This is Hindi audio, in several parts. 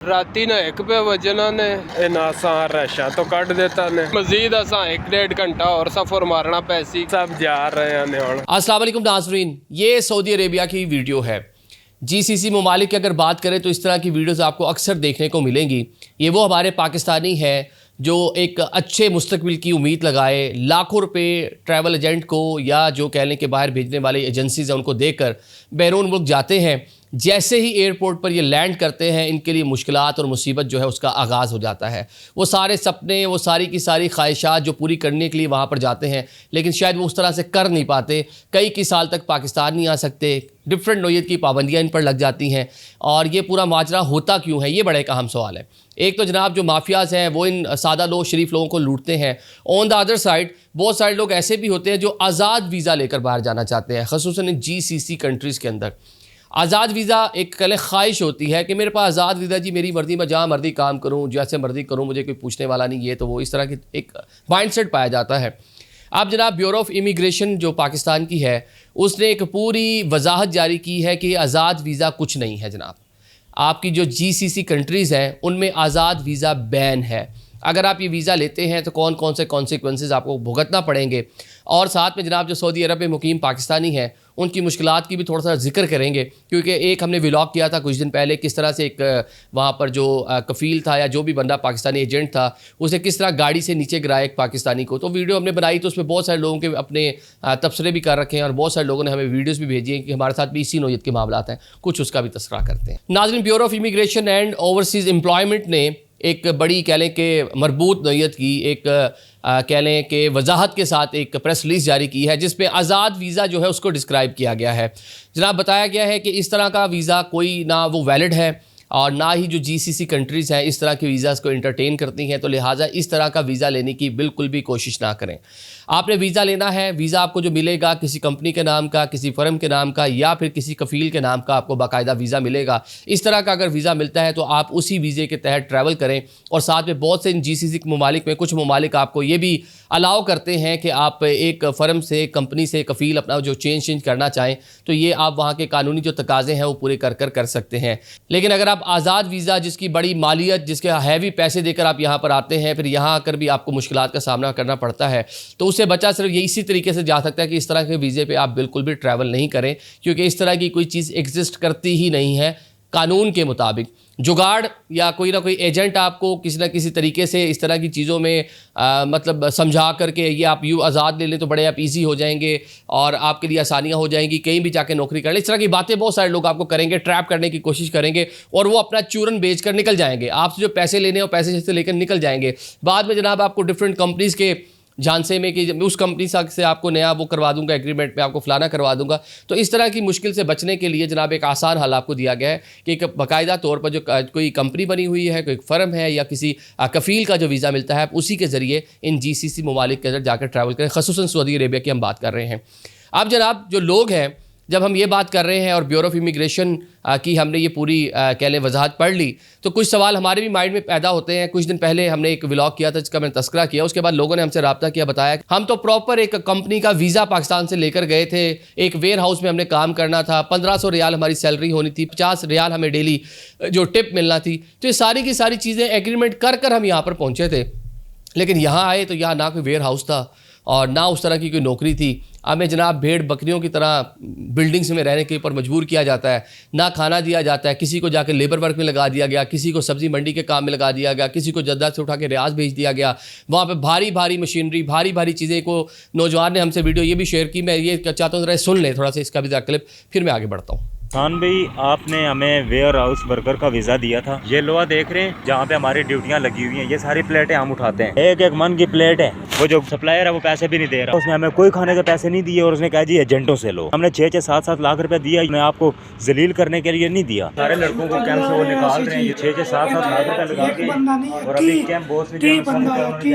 राती ना 1 पे वजना ने इना असा रशा तो कट देता ने मजीद असा 1-1.5 घंटा और सफर मारना पैसी सब जा रहे हैं हुण। अस्सलाम वालेकुम नाज़रीन, ये सऊदी अरेबिया की वीडियो है। जीसीसी ममालिक की अगर बात करें तो इस तरह की वीडियोस आपको अक्सर देखने को मिलेंगी। ये वो हमारे पाकिस्तानी हैं जो एक अच्छे मुस्तकबिल की उम्मीद लगाए, लाखों रुपए ट्रैवल एजेंट को या जो कह लें कि बाहर भेजने वाली एजेंसीज़ हैं उनको देकर बैरून मुल्क जाते हैं। जैसे ही एयरपोर्ट पर ये लैंड करते हैं इनके लिए मुश्किलात और मुसीबत जो है उसका आगाज़ हो जाता है। वो सारे सपने, वो सारी की सारी ख्वाहिशात जो पूरी करने के लिए वहाँ पर जाते हैं लेकिन शायद वो उस तरह से कर नहीं पाते। कई साल तक पाकिस्तान नहीं आ सकते, डिफरेंट नौइयत की पाबंदियाँ इन पर लग जाती हैं। और ये पूरा माजरा होता क्यों है, ये बड़ा एक अहम सवाल है। एक तो जनाब जो माफियाज़ हैं वो इन सादा लोग शरीफ लोगों को लूटते हैं। ऑन द अदर साइड बहुत सारे लोग ऐसे भी होते हैं जो आज़ाद वीज़ा लेकर बाहर जाना चाहते हैं, ख़ुसूसन GCC कंट्रीज़ के अंदर। आज़ाद वीज़ा एक कल ख्वाहिश होती है कि मेरे पास आज़ाद वीज़ा जी, मेरी मर्ज़ी, मैं जहाँ मर्ज़ी काम करूँ, जैसे मर्ज़ी करूँ, मुझे कोई पूछने वाला नहीं। ये तो वो इस तरह की एक माइंडसेट पाया जाता है। अब जनाब ब्यूरो ऑफ इमिग्रेशन जो पाकिस्तान की है उसने एक पूरी वजाहत जारी की है कि आज़ाद वीज़ा कुछ नहीं है जनाब। आपकी जो GCC कंट्रीज़ हैं उनमें आज़ाद वीज़ा बैन है। अगर आप ये वीज़ा लेते हैं तो कौन कौन से कॉन्सिक्वेंसेस आपको भुगतना पड़ेंगे। और साथ में जनाब जो सऊदी अरब में मुकीम पाकिस्तानी हैं उनकी मुश्किलात की भी थोड़ा सा जिक्र करेंगे, क्योंकि एक हमने व्लॉग किया था कुछ दिन पहले, किस तरह से एक वहाँ पर जो कफ़ील था या जो भी बंदा पाकिस्तानी एजेंट था उसे किस तरह गाड़ी से नीचे गिराया एक पाकिस्तानी को। तो वीडियो हमने बनाई तो उसमें बहुत सारे लोगों के अपने तबसरे भी कर रखे हैं और बहुत सारे लोगों ने हमें वीडियोज़ भी भेजी हैं कि हमारे साथ भी इसी नौइयत के मामला हैं। कुछ उसका भी तस्करा करते हैं। नाज़रीन, bureau of immigration and overseas employment ने एक बड़ी कह लें कि मरबूत नौइयत की एक कह लें कि वजाहत के साथ एक प्रेस रिलीज़ जारी की है जिसमें आज़ाद वीज़ा जो है उसको डिस्क्राइब किया गया है। जनाब बताया गया है कि इस तरह का वीज़ा कोई ना वो वैलिड है और ना ही जो GCC कंट्रीज़ हैं इस तरह के वीज़ाज़ को इंटरटेन करती हैं, तो लिहाजा इस तरह का वीज़ा लेने की बिल्कुल भी कोशिश ना करें। आपने वीज़ा लेना है, वीज़ा आपको जो मिलेगा किसी कंपनी के नाम का, किसी फर्म के नाम का या फिर किसी कफ़ील के नाम का आपको बाकायदा वीज़ा मिलेगा। इस तरह का अगर वीज़ा मिलता है तो आप उसी वीज़े के तहत ट्रैवल करें। और साथ में बहुत से इन GCC ममालिक में कुछ ममालिक आपको ये भी अलाउ करते हैं कि आप एक फ़र्म से, कंपनी से कफ़ील अपना जो चेंज करना चाहें तो ये आप वहाँ के कानूनी जो तकाज़े हैं वो पूरे कर सकते हैं। लेकिन अगर आप आज़ाद वीज़ा जिसकी बड़ी मालियत, जिसके हैवी पैसे देकर आप यहाँ पर आते हैं, फिर यहाँ आकर भी आपको मुश्किलात का सामना करना पड़ता है, तो उससे बचा सिर्फ ये इसी तरीके से जा सकता है कि इस तरह के वीज़े पे आप बिल्कुल भी ट्रैवल नहीं करें, क्योंकि इस तरह की कोई चीज़ एग्जिस्ट करती ही नहीं है कानून के मुताबिक। जुगाड़ या कोई ना कोई एजेंट आपको किसी ना किसी तरीके से इस तरह की चीज़ों में मतलब समझा करके ये आप यूँ आज़ाद ले लें तो बड़े आप इजी हो जाएंगे और आपके लिए आसानियाँ हो जाएंगी, कहीं भी जाके नौकरी कर लें। इस तरह की बातें बहुत सारे लोग आपको करेंगे, ट्रैप करने की कोशिश करेंगे और वो अपना चूरन बेच कर निकल जाएंगे। आपसे जो पैसे लेने हैं वो पैसे से लेकर निकल जाएंगे। बाद में जनाब आपको डिफरेंट कंपनीज़ के झांसे में कि उस कंपनी से आपको नया वो करवा दूंगा, एग्रीमेंट में आपको फलाना करवा दूंगा। तो इस तरह की मुश्किल से बचने के लिए जनाब एक आसान हल आपको दिया गया है कि एक बाकायदा तौर पर जो कोई कंपनी बनी हुई है, कोई फर्म है या किसी कफ़ील का जो वीज़ा मिलता है, आप उसी के ज़रिए इन GCC ममालिक के अंदर जाकर ट्रैवल करें। ख़ुसूसन सऊदी अरेबिया की हम बात कर रहे हैं। अब जनाब जो लोग हैं, जब हम ये बात कर रहे हैं और ब्यूरो ऑफ इमिग्रेशन की हमने ये पूरी कह लें वजाहत पढ़ ली, तो कुछ सवाल हमारे भी माइंड में पैदा होते हैं। कुछ दिन पहले हमने एक व्लॉग किया था जिसका मैंने तस्करा किया, उसके बाद लोगों ने हमसे रब्ता किया, बताया हम तो प्रॉपर एक कंपनी का वीज़ा पाकिस्तान से लेकर गए थे, एक वेयर हाउस में हमने काम करना था, 1500 रियाल हमारी सैलरी होनी थी, 50 रियाल हमें डेली जो टिप मिलना थी। तो ये सारी की सारी चीज़ें एग्रीमेंट कर हम यहाँ पर पहुँचे थे। लेकिन यहाँ आए तो यहाँ ना कोई वेयर हाउस था और ना उस तरह की कोई नौकरी थी। हमें जनाब भेड़ बकरियों की तरह बिल्डिंग्स में रहने के ऊपर मजबूर किया जाता है, ना खाना दिया जाता है, किसी को जाकर लेबर वर्क में लगा दिया गया, किसी को सब्ज़ी मंडी के काम में लगा दिया गया, किसी को जद्दा से उठा के रियाज भेज दिया गया। वहाँ पे भारी भारी मशीनरी, भारी भारी चीज़ें को नौजवान ने हमसे वीडियो ये भी शेयर की। मैं ये चाहता हूँ ज़रा सुन लें थोड़ा सा इसका भी ज़रा क्लिप, फिर मैं आगे बढ़ता हूँ। खान भाई, आपने हमें वेयर हाउस वर्कर का वीज़ा दिया था। ये लोहा देख रहे हैं जहाँ पे हमारी ड्यूटियाँ लगी हुई हैं, ये सारी प्लेटें हम उठाते हैं। एक एक मन की प्लेट है। वो जो सप्लायर है वो पैसे भी नहीं दे रहा, उसने हमें कोई खाने के पैसे नहीं दिए और उसने कहा जी एजेंटों से लो। हमने 6-6, 7-7 लाख रुपया दिया, मैं आपको जलील करने के लिए नहीं दिया। सारे लड़कों को कैंप से वो निकाल रहे हैं, 6-6, 7-7 लाख रुपया लगा के, और अभी कैंप बॉस ने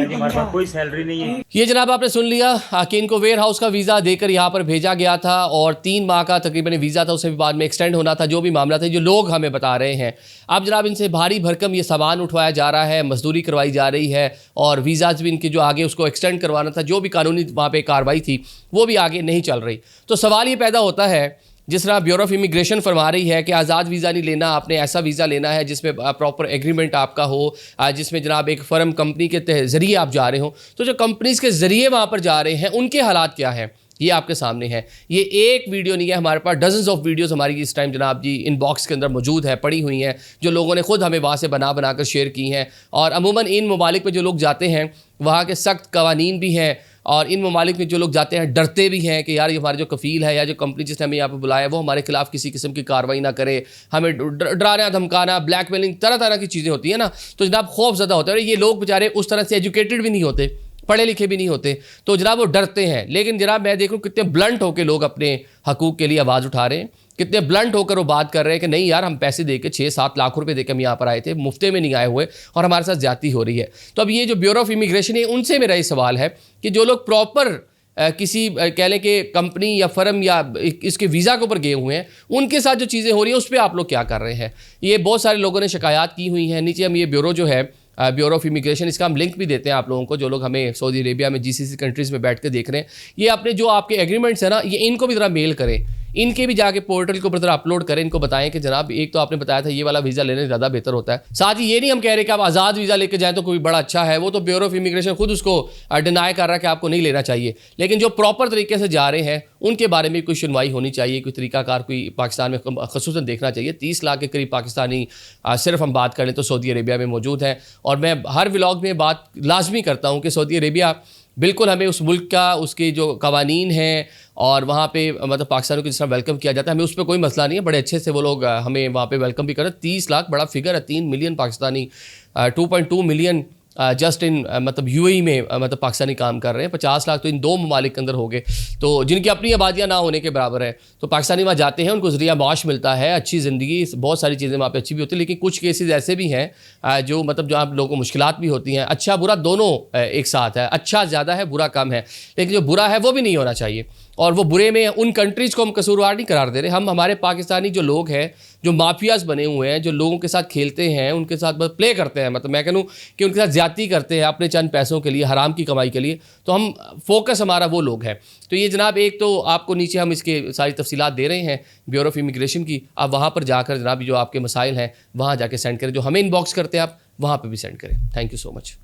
हमारे पास कोई सैलरी नहीं है। ये जनाब आपने सुन लिया कि इनको वेयर हाउस का वीज़ा देकर यहाँ पर भेजा गया था और 3 माह का तकरीबन वीज़ा था, उससे भी बाद में एक्सटेंड होना था। जो भी मामला था, जो लोग हमें बता रहे हैं, अब जनाब इनसे भारी भरकम ये सामान उठवाया जा रहा है, मजदूरी करवाई जा रही है और वीज़ाज भी इनके जो आगे उसको एक्सटेंड करवाना था, जो भी कानूनी वहाँ पे कार्रवाई थी वो भी आगे नहीं चल रही। तो सवाल ये पैदा होता है जिस तरह ब्यूरो ऑफ इमिग्रेशन फरमा रही है कि आज़ाद वीज़ा नहीं लेना, आपने ऐसा वीज़ा लेना है जिसमें प्रॉपर एग्रीमेंट आपका हो, जिसमें जनाब एक फर्म कंपनी के ज़रिए आप जा रहे हो। तो जो कंपनीज़ के ज़रिए वहाँ पर जा रहे हैं उनके हालात क्या हैं, ये आपके सामने है। ये एक वीडियो नहीं है, हमारे पास डजन्स ऑफ वीडियोस हमारी इस टाइम जनाब जी इनबॉक्स के अंदर मौजूद है, पड़ी हुई हैं, जो लोगों ने खुद हमें वहाँ से बना कर शेयर की हैं। और अमूमन इन ममालिक में जो लोग जाते हैं वहाँ के सख्त कवानीन भी हैं, और इन ममालिक में जो लोग जाते हैं डरते भी हैं कि यार ये हमारे जो कफ़ील है या जो कंपनी जिसने हमें यहाँ पर बुलाया वो हमारे खिलाफ किसी किस्म की कार्रवाई ना करे, हमें डराना धमकाना, ब्लैकमेलिंग, तरह तरह की चीज़ें होती है ना, तो जनाब खौफ ज़्यादा होता है। ये लोग बेचारे उस तरह से एजुकेटेड भी नहीं होते, पढ़े लिखे भी नहीं होते, तो जनाब वो डरते हैं। लेकिन जनाब मैं देखूँ कितने ब्लंट होकर लोग अपने हकूक़ के लिए आवाज़ उठा रहे हैं, कितने ब्लंट होकर वो बात कर रहे हैं कि नहीं यार हम पैसे दे के 6-7 लाख रुपए दे के हम यहाँ पर आए थे, मुफ्ते में नहीं आए हुए और हमारे साथ ज्यादती हो रही है। तो अब ये जो ब्यूरो ऑफ इमिग्रेशन है उनसे मेरा ये सवाल है कि जो लोग प्रॉपर किसी कह लें कि कंपनी या फर्म या इसके वीज़ा के ऊपर गए हुए हैं उनके साथ जो चीज़ें हो रही हैं उस पर आप लोग क्या कर रहे हैं। ये बहुत सारे लोगों ने शिकायत की हुई हैं। नीचे हम ये ब्यूरो जो है ब्यूरो ऑफ इमिग्रेशन, इसका हम लिंक भी देते हैं आप लोगों को, जो लोग हमें सऊदी अरेबिया में GCC कंट्रीज़ में बैठ के देख रहे हैं। ये अपने जो आपके एग्रीमेंट्स हैं ना, ये इनको भी ज़रा मेल करें, इनके भी जाके पोर्टल के ऊपर ज़रा अपलोड करें, इनको बताएं कि जनाब एक तो आपने बताया था ये वाला वीज़ा लेने ज़्यादा बेहतर होता है। साथ ही ये नहीं हम कह रहे कि आप आज़ाद वीज़ा लेके जाएँ तो कोई बड़ा अच्छा है, वो तो ब्यूरो ऑफ इमिग्रेशन खुद उसको डिनाई कर रहा है कि आपको नहीं लेना चाहिए। लेकिन जो प्रॉपर तरीके से जा रहे हैं उनके बारे में कोई सुनवाई होनी चाहिए, कोई तरीकाकार कोई पाकिस्तान में ख़ुसूसन देखना चाहिए। 30 लाख के करीब पाकिस्तानी सिर्फ हम बात करें तो सऊदी अरेबिया में मौजूद हैं। और मैं हर व्लॉग में बात लाजमी करता हूँ कि सऊदी अरेबिया बिल्कुल हमें उस मुल्क का, उसके जो कवानीन हैं और वहाँ पे मतलब पाकिस्तानियों को जिस तरह वेलकम किया जाता है, हमें उस पर कोई मसला नहीं है। बड़े अच्छे से वो लोग हमें वहाँ पे वेलकम भी कर रहे हैं। 30 लाख बड़ा फिगर है, 3 million Pakistani, 2.2 million just in मतलब UAE में मतलब पाकिस्तानी काम कर रहे हैं। 50 लाख तो इन 2 ममालिक के अंदर हो गए, तो जिनकी अपनी आबादियाँ ना होने के बराबर है। तो पाकिस्तानी वहाँ जाते हैं, उनको ज़रिया माश मिलता है, अच्छी ज़िंदगी, बहुत सारी चीज़ें वहाँ पे अच्छी भी होती है। लेकिन कुछ केसेस ऐसे भी हैं जो मतलब जो आप लोगों को मुश्किलात भी होती हैं। अच्छा बुरा दोनों एक साथ है, अच्छा ज़्यादा है, बुरा कम है, लेकिन जो बुरा है वो भी नहीं होना चाहिए। और वो बुरे में उन कंट्रीज़ को हम कसूरवार नहीं करार दे रहे। हम हमारे पाकिस्तानी जो लोग हैं, जो माफियाज बने हुए हैं, जो लोगों के साथ खेलते हैं, उनके साथ बस प्ले करते हैं, मतलब मैं कहूँ कि उनके साथ ज्यादती करते हैं अपने चंद पैसों के लिए, हराम की कमाई के लिए, तो हम फोकस हमारा वो लोग हैं। तो ये जनाब एक तो आपको नीचे हम इसके सारी तफसीलात दे रहे हैं ब्यूरो ऑफ इमिग्रेशन की, आप वहाँ पर जाकर जनाब जो आपके मसाइल हैं वहाँ जाके सेंड करें, जो हमें इनबॉक्स करते हैं आप वहाँ पर भी सेंड करें। Thank you so much.